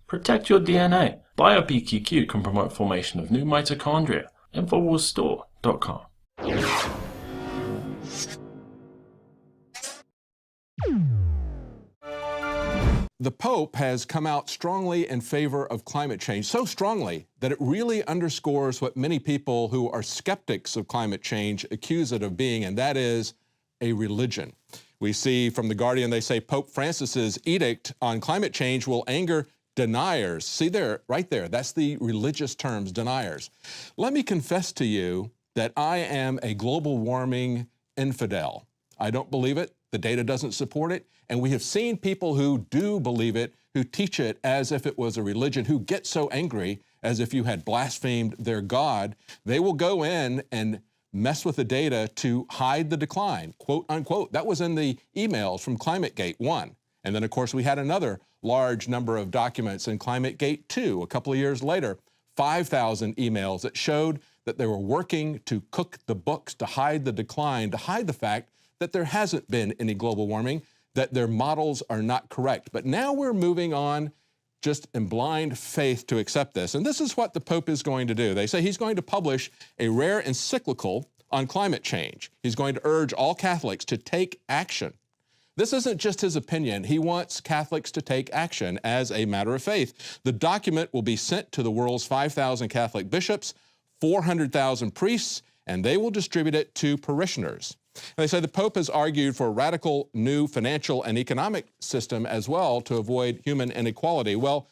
Protect your DNA. BioPQQ can promote formation of new mitochondria. Infowarsstore.com. The Pope has come out strongly in favor of climate change, so strongly that it really underscores what many people who are skeptics of climate change accuse it of being, and that is a religion. We see from The Guardian, they say Pope Francis's edict on climate change will anger deniers. See there, right there, that's the religious terms, deniers. Let me confess to you that I am a global warming infidel. I don't believe it. The data doesn't support it. And we have seen people who do believe it, who teach it as if it was a religion, who get so angry as if you had blasphemed their God. They will go in and mess with the data to hide the decline, quote unquote. That was in the emails from ClimateGate 1. And then, of course, we had another large number of documents in ClimateGate 2 a couple of years later, 5,000 emails that showed that they were working to cook the books, to hide the decline, to hide the fact that there hasn't been any global warming, that their models are not correct. But now we're moving on just in blind faith to accept this. And this is what the Pope is going to do. They say he's going to publish a rare encyclical on climate change. He's going to urge all Catholics to take action. This isn't just his opinion. He wants Catholics to take action as a matter of faith. The document will be sent to the world's 5,000 Catholic bishops, 400,000 priests, and they will distribute it to parishioners. And they say the Pope has argued for a radical new financial and economic system as well to avoid human inequality. Well,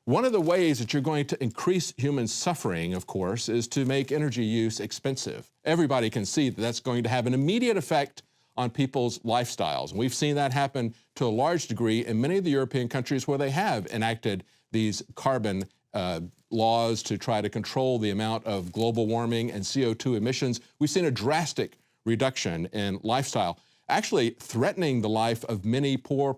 one of the ways that you're going to increase human suffering, of course, is to make energy use expensive. Everybody can see that that's going to have an immediate effect on people's lifestyles. And we've seen that happen to a large degree in many of the European countries where they have enacted these carbon laws to try to control the amount of global warming and CO2 emissions. We've seen a drastic reduction in lifestyle, actually threatening the life of many poor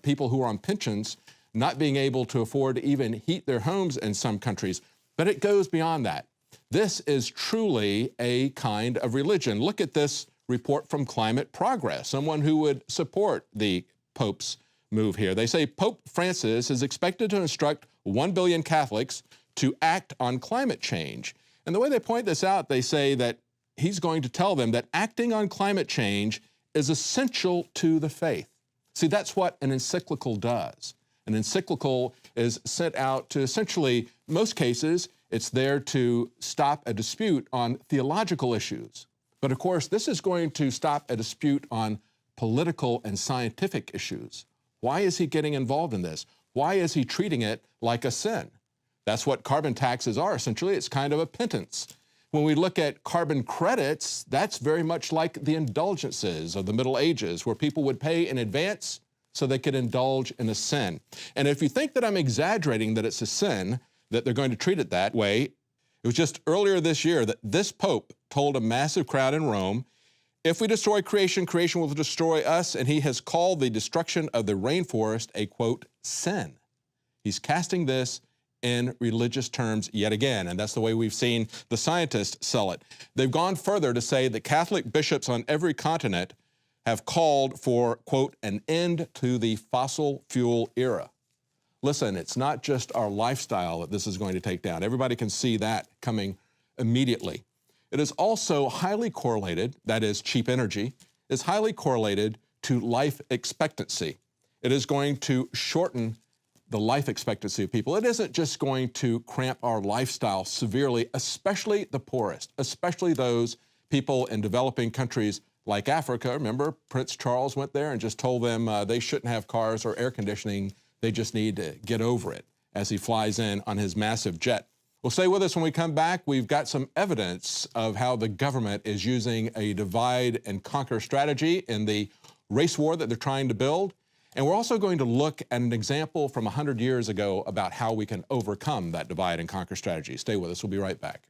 people who are on pensions, not being able to afford to even heat their homes in some countries. But it goes beyond that. This is truly a kind of religion. Look at this report from Climate Progress, someone who would support the Pope's move here. They say Pope Francis is expected to instruct 1 billion Catholics to act on climate change. And the way they point this out, they say that he's going to tell them that acting on climate change is essential to the faith. See, that's what an encyclical does. An encyclical is sent out to essentially, most cases, it's there to stop a dispute on theological issues. But of course, this is going to stop a dispute on political and scientific issues. Why is he getting involved in this? Why is he treating it like a sin? That's what carbon taxes are, essentially. It's kind of a penance. When we look at carbon credits, that's very much like the indulgences of the Middle Ages, where people would pay in advance so they could indulge in a sin. And if you think that I'm exaggerating that it's a sin, that they're going to treat it that way, it was just earlier this year that this Pope told a massive crowd in Rome, if we destroy creation, creation will destroy us, and he has called the destruction of the rainforest a, quote, sin. He's casting this in religious terms yet again, and that's the way we've seen the scientists sell it. They've gone further to say that Catholic bishops on every continent have called for, quote, an end to the fossil fuel era. Listen, it's not just our lifestyle that this is going to take down. Everybody can see that coming immediately. It is also highly correlated, that is cheap energy, is highly correlated to life expectancy. It is going to shorten the life expectancy of people. It isn't just going to cramp our lifestyle severely, especially the poorest, especially those people in developing countries like Africa. Remember, Prince Charles went there and just told them they shouldn't have cars or air conditioning. They just need to get over it as he flies in on his massive jet. Well, stay with us when we come back. We've got some evidence of how the government is using a divide and conquer strategy in the race war that they're trying to build. And we're also going to look at an example from 100 years ago about how we can overcome that divide and conquer strategy. Stay with us. We'll be right back.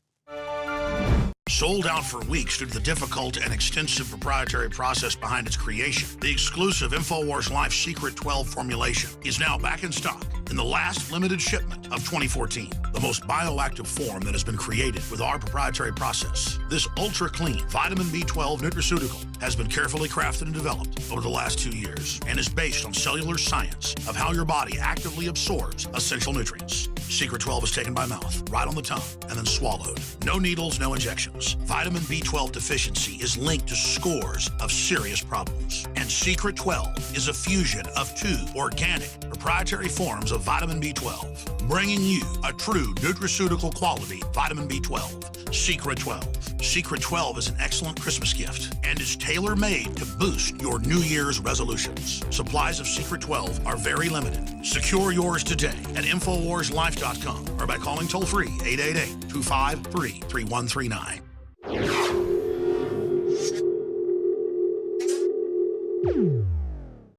Sold out for weeks due to the difficult and extensive proprietary process behind its creation, the exclusive Infowars Life Secret 12 formulation is now back in stock in the last limited shipment of 2014. The most bioactive form that has been created with our proprietary process. This ultra-clean vitamin B12 nutraceutical has been carefully crafted and developed over the last 2 years and is based on cellular science of how your body actively absorbs essential nutrients. Secret 12 is taken by mouth, right on the tongue, and then swallowed. No needles, no injections. Vitamin B12 deficiency is linked to scores of serious problems. And Secret 12 is a fusion of 2 organic, proprietary forms of vitamin B12, bringing you a true nutraceutical quality vitamin B12. Secret 12. Secret 12 is an excellent Christmas gift and is tailor-made to boost your New Year's resolutions. Supplies of Secret 12 are very limited. Secure yours today at InfoWarsLife.com or by calling toll-free 888-253-3139.